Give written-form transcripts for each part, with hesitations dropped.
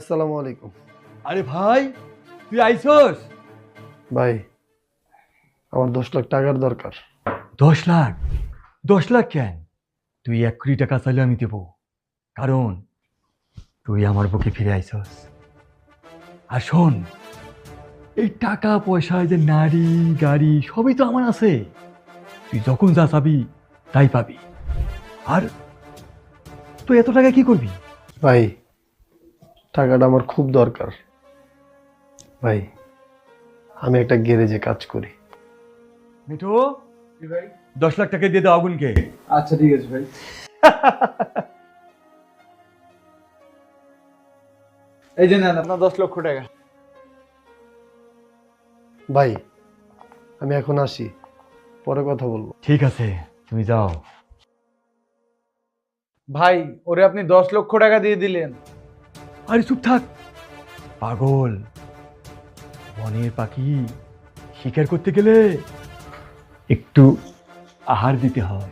আসসালামু আলাইকুম। আরে ভাই, তুই আইছস? ভাই, আমার 10 লাখ টাকার দরকার। 10 লাখ? 10 লাখ কেন? তুই 1 কোটি টাকা চাইলে আমি দেবো, কারণ তুই আমার বুকে ফিরে আইছস। আর শোন, এই টাকা পয়সা, এই যে নারী গাড়ি সবই তো আমার আছে। তুই যখন যা চাবি তাই পাবি। আর তুই এত টাকা কি করবি? ভাই, টাকাটা আমার খুব দরকার। ভাই, আমি একটা গ্যারেজে কাজ করি। মিঠু, ভাই 10 লাখ টাকা দিয়ে দাও আগুনকে। আচ্ছা ঠিক আছে ভাই। এই যে নেন আপনার 10 লক্ষ টাকা। ভাই, আমি এখন আসি, পরে কথা বলবো। ঠিক আছে, তুমি যাও। ভাই ওরে আপনি 10 লক্ষ টাকা দিয়ে দিলেন। আরে চুপ থাক পাগল। বনের পাখি শিকার করতে গেলে একটু আহার দিতে হয়।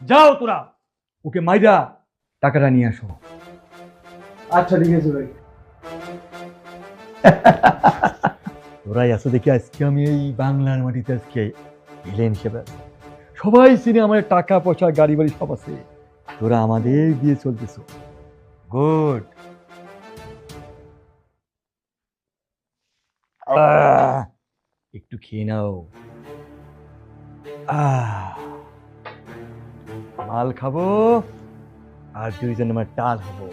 যাও তোরা, ওকে মাইরা টাকাটা নিয়ে আসো। আচ্ছা ঠিক আছে ভাই। তোরাই আছো দেখি আজকে আমি এই বাংলার মাটিতে আজকে এলেন হিসেবে সবাই চিনে আমার টাকা পয়সা গাড়ি বাড়ি সব আছে। তোরা আমাদের দিয়ে চলতেছ। গুড। একটু খেয়ে নাও। মাল খাবো আর দুইজন আমার টাল হবো।